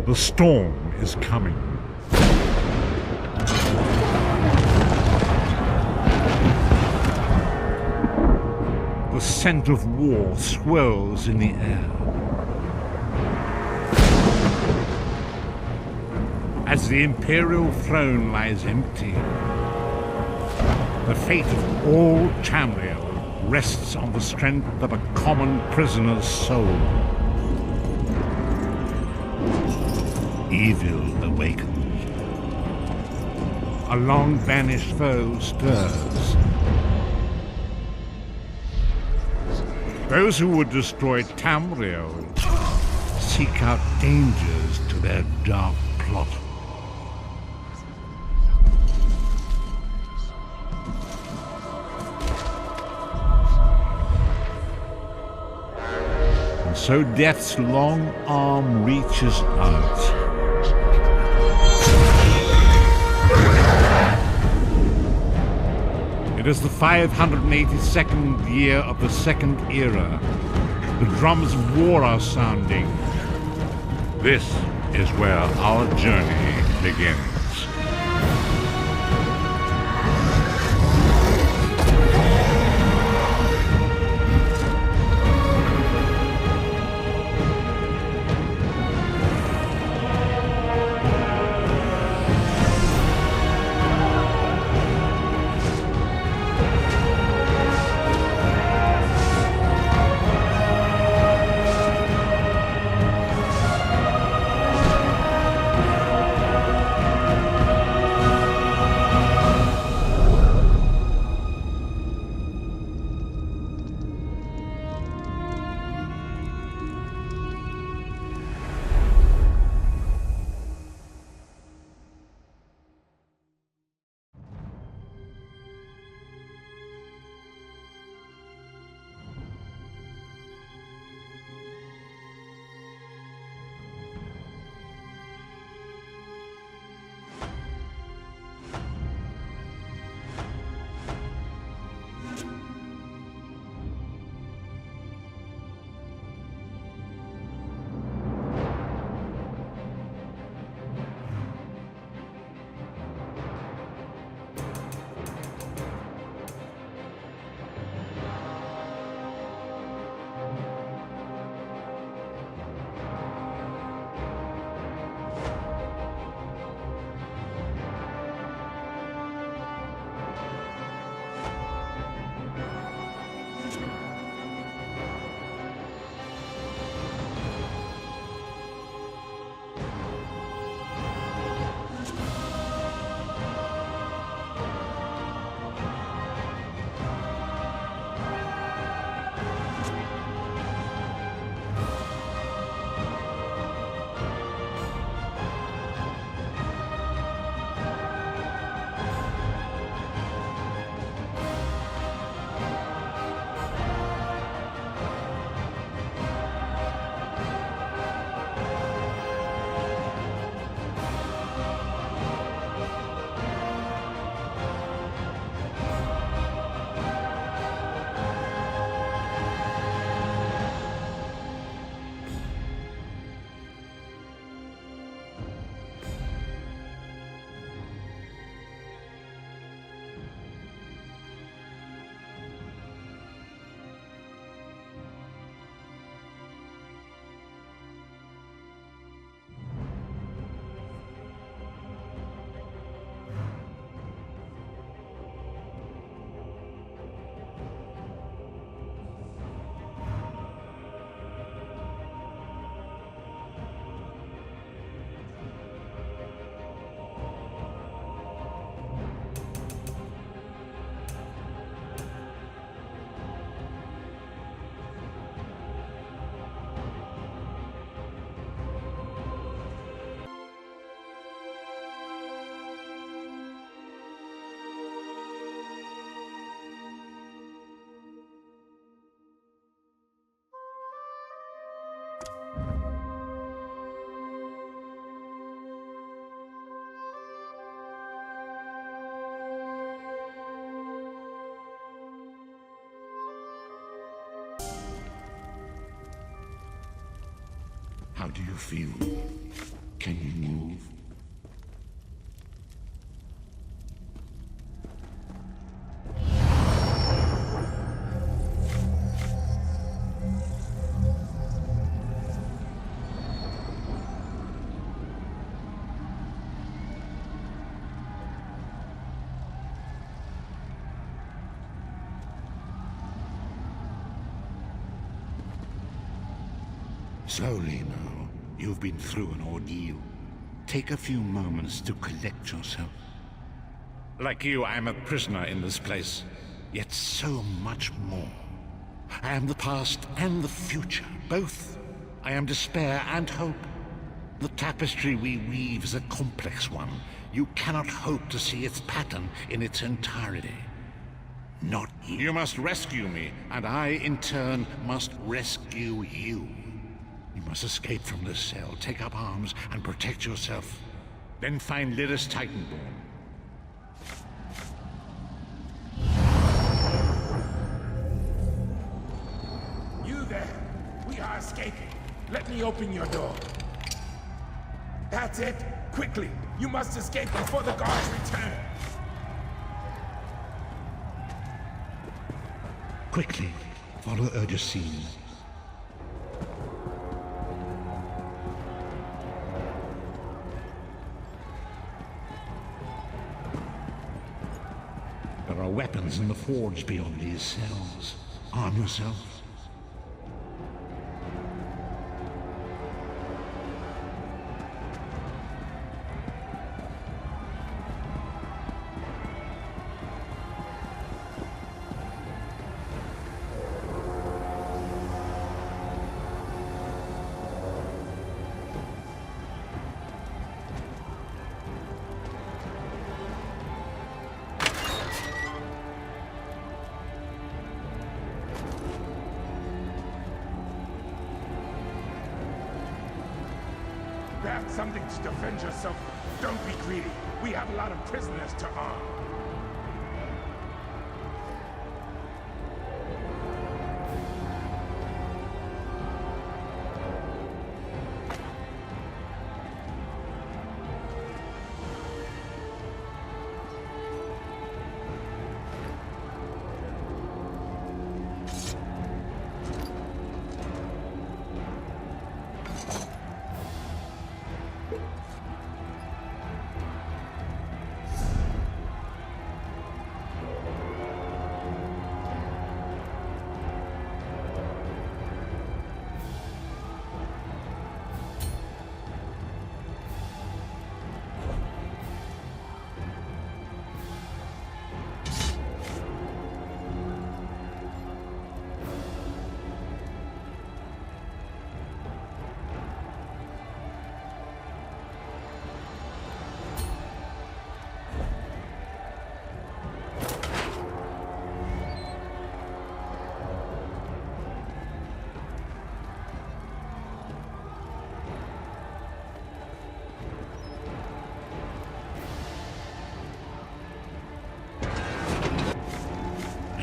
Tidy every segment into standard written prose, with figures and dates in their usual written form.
The storm is coming. The scent of war swirls in the air. As the imperial throne lies empty, the fate of all Tamriel rests on the strength of a common prisoner's soul. Evil awakens. A long-vanished foe stirs. Those who would destroy Tamriel seek out dangers to their dark plot. And so death's long arm reaches out. It is the 582nd year of the Second Era. The drums of war are sounding. This is where our journey begins. How do you feel? Can you move? Slowly now. You've been through an ordeal. Take a few moments to collect yourself. Like you, I am a prisoner in this place. Yet so much more. I am the past and the future, both. I am despair and hope. The tapestry we weave is a complex one. You cannot hope to see its pattern in its entirety. Not you. You must rescue me, and I, in turn, must rescue you. You must escape from this cell, take up arms, and protect yourself. Then find Lyris Titanborn. You there! We are escaping. Let me open your door. That's it! Quickly! You must escape before the guards return! Quickly, follow Urgesine. There are weapons in the forge beyond these cells. Arm yourself. Grab something to defend yourself. Don't be greedy. We have a lot of prisoners to arm.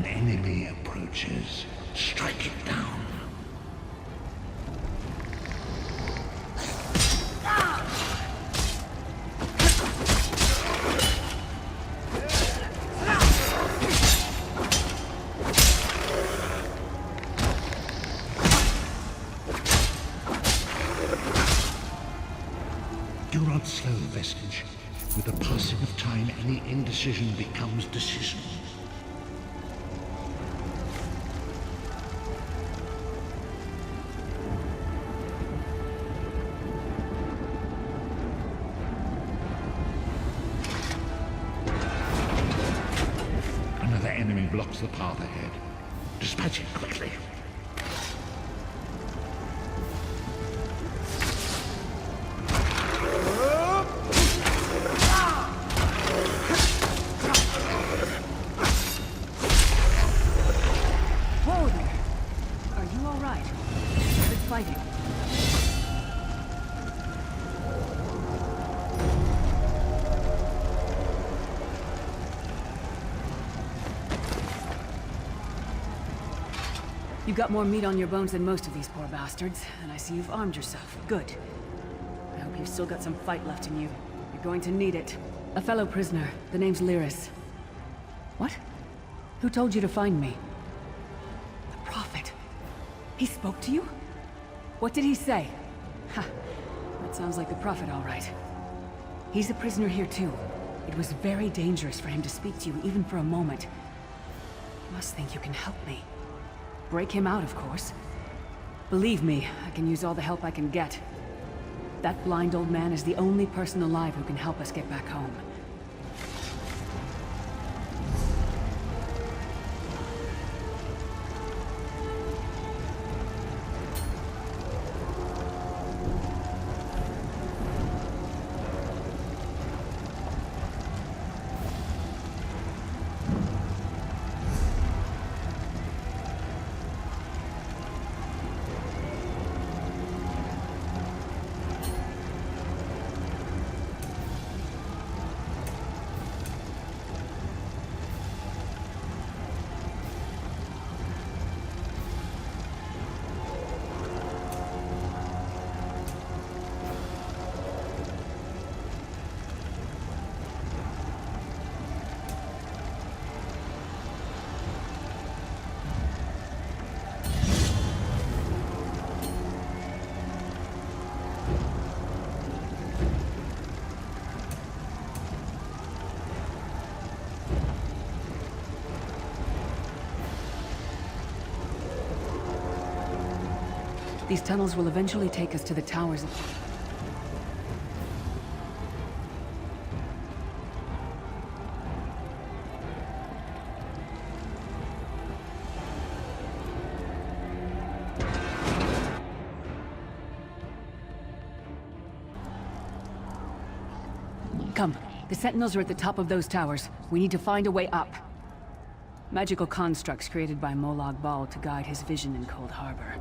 Enemy approaches. Strike it down. Do not slow, Vestige. With the passing of time, any indecision becomes decision. Another enemy blocks the path ahead. Dispatch it quickly. Whoa there! Are you all right? Good fighting. You've got more meat on your bones than most of these poor bastards, and I see you've armed yourself. Good. I hope you've still got some fight left in you. You're going to need it. A fellow prisoner. The name's Lyris. What? Who told you to find me? The Prophet. He spoke to you? What did he say? Ha. That sounds like the Prophet, all right. He's a prisoner here too. It was very dangerous for him to speak to you even for a moment. You must think you can help me. Break him out, of course. Believe me, I can use all the help I can get. That blind old man is the only person alive who can help us get back home. These tunnels will eventually take us to the towers of... Come. The sentinels are at the top of those towers. We need to find a way up. Magical constructs created by Molag Bal to guide his vision in Cold Harbor.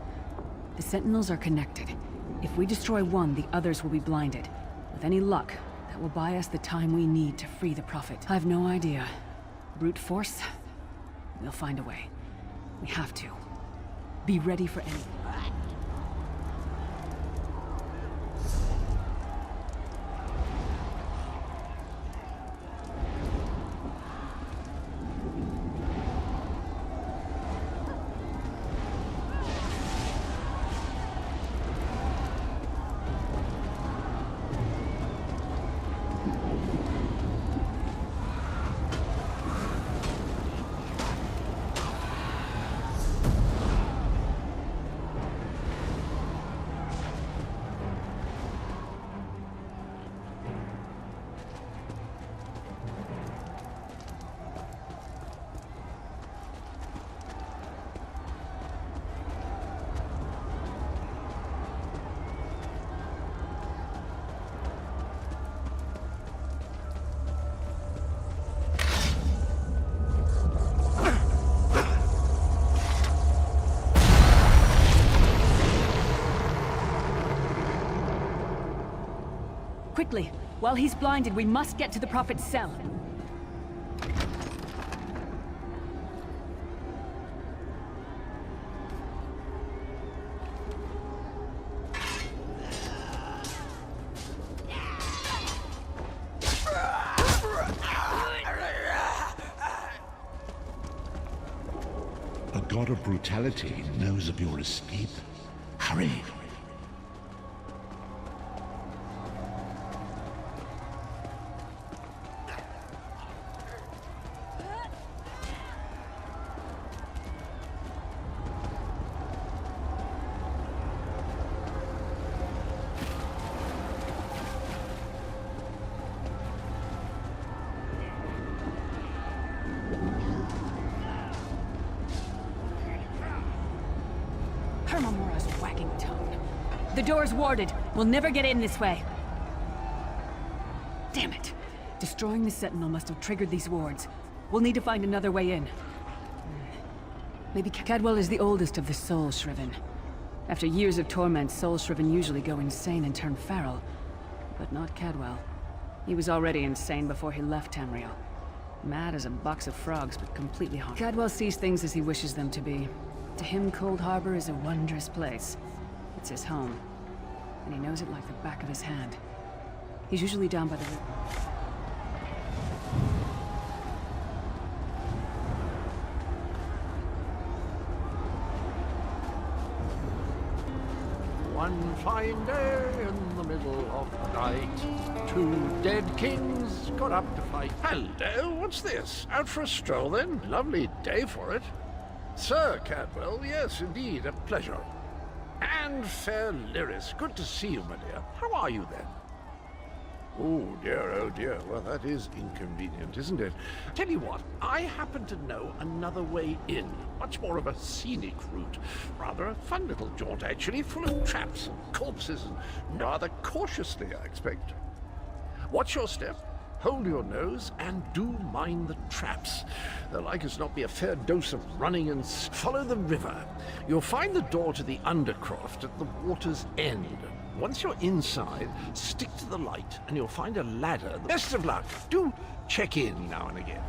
The sentinels are connected. If we destroy one, the others will be blinded. With any luck, that will buy us the time we need to free the Prophet. I've no idea. Brute force? We'll find a way. We have to. Be ready for anything. Quickly! While he's blinded, we must get to the Prophet's cell. A god of brutality knows of your escape. Hurry! Hermamora's wagging tongue. The door's warded. We'll never get in this way. Damn it. Destroying the Sentinel must have triggered these wards. We'll need to find another way in. Maybe Cadwell is the oldest of the Soul Shriven. After years of torment, Soul Shriven usually go insane and turn feral. But not Cadwell. He was already insane before he left Tamriel. Mad as a box of frogs, but completely haunted. Cadwell sees things as he wishes them to be. To him, Cold Harbor is a wondrous place. It's his home. and he knows it like the back of his hand. He's usually down by the river. One fine day in the middle of the night, two dead kings got up to fight. Hello, what's this? Out for a stroll then? Lovely day for it. Sir Cadwell, yes, indeed, a pleasure. And fair Lyris, good to see you, my dear. How are you then? Oh dear, well that is inconvenient, isn't it? Tell you what, I happen to know another way in. Much more of a scenic route. Rather a fun little jaunt, actually, full of traps and corpses, and rather cautiously, I expect. Watch your step, hold your nose, and do mind the traps. There'll like as not be a fair dose of running and follow the river. You'll find the door to the undercroft at the water's end. Once you're inside, stick to the light and you'll find a ladder. Best of luck. Do check in now and again.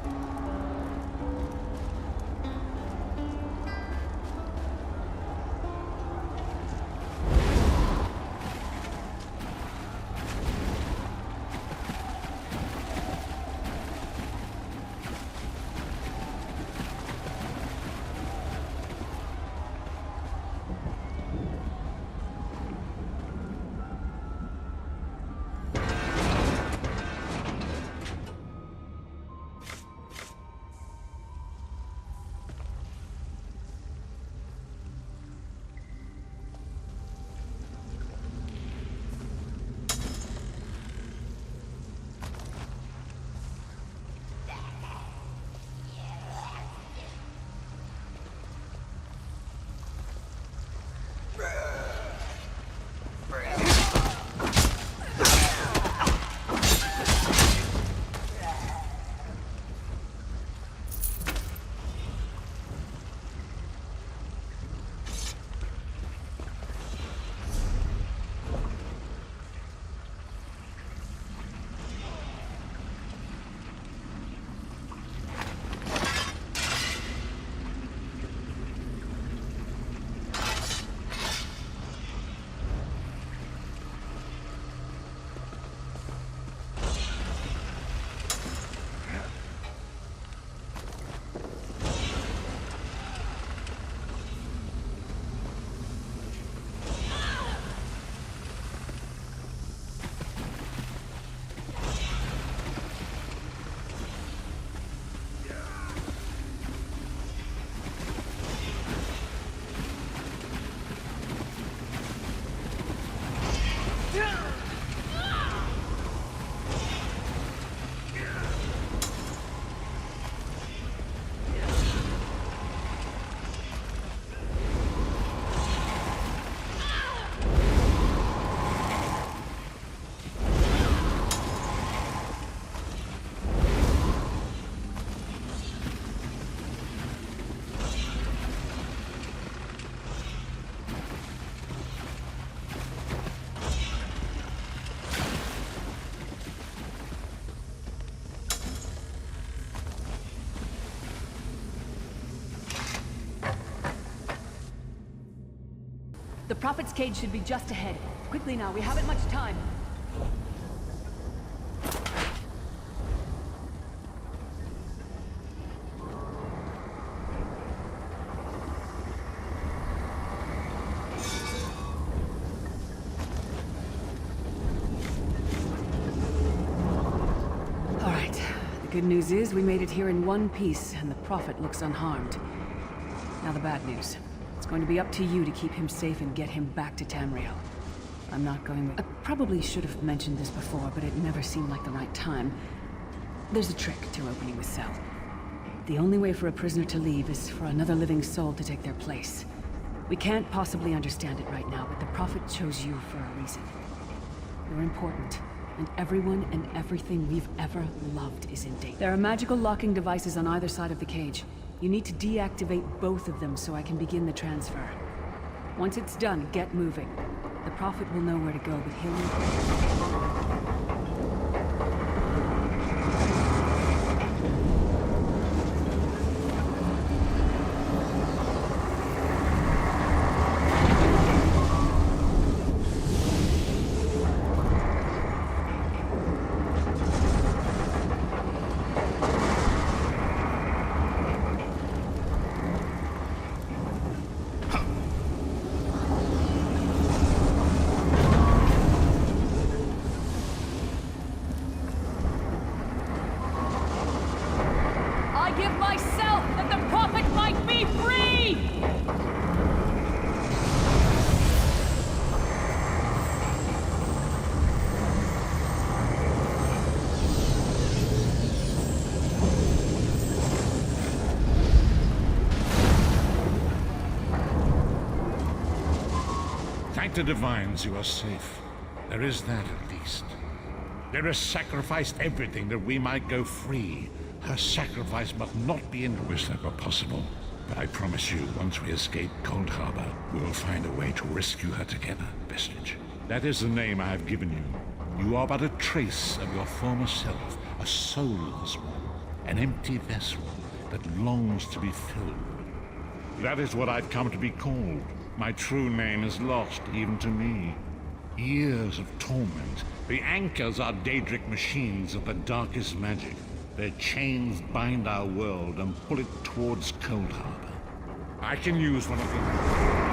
The Prophet's cage should be just ahead. Quickly now, we haven't much time. All right. The good news is we made it here in one piece, and the Prophet looks unharmed. Now the bad news. It's going to be up to you to keep him safe and get him back to Tamriel. I'm not going... I probably should have mentioned this before, but it never seemed like the right time. There's a trick to opening the cell. The only way for a prisoner to leave is for another living soul to take their place. We can't possibly understand it right now, but the Prophet chose you for a reason. You're important, and everyone and everything we've ever loved is in danger. There are magical locking devices on either side of the cage. You need to deactivate both of them so I can begin the transfer. Once it's done, get moving. The Prophet will know where to go, but he'll... With the divines, you are safe. There is that, at least. Lyris sacrificed everything that we might go free. Her sacrifice must not be in. Wish that were possible. But I promise you, once we escape Cold Harbor, we will find a way to rescue her together, Vestige. That is the name I have given you. You are but a trace of your former self, a soulless one, an empty vessel that longs to be filled. That is what I've come to be called. My true name is lost, even to me. Years of torment. The anchors are Daedric machines of the darkest magic. Their chains bind our world and pull it towards Cold Harbor. I can use one of them.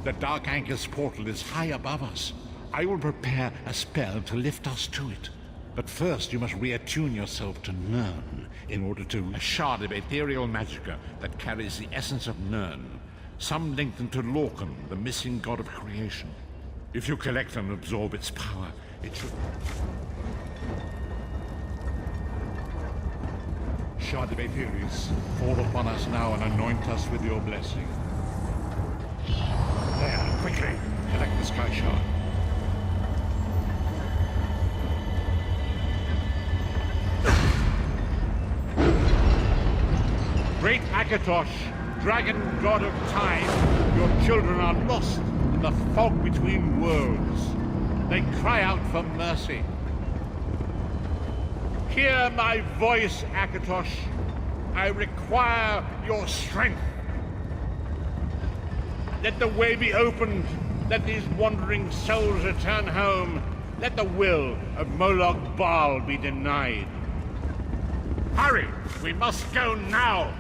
The Dark Anchor's portal is high above us. I will prepare a spell to lift us to it. But first you must reattune yourself to Nirn in order to... A shard of ethereal magicka that carries the essence of Nirn. Some linked into Lorcan, the missing god of creation. If you collect and absorb its power, it should... Shard of Aetherius, fall upon us now and anoint us with your blessing. There, quickly, collect the sky shard. Great Akatosh, dragon god of time, your children are lost in the fog between worlds. They cry out for mercy. Hear my voice, Akatosh. I require your strength. Let the way be opened. Let these wandering souls return home. Let the will of Moloch Baal be denied. Hurry! We must go now!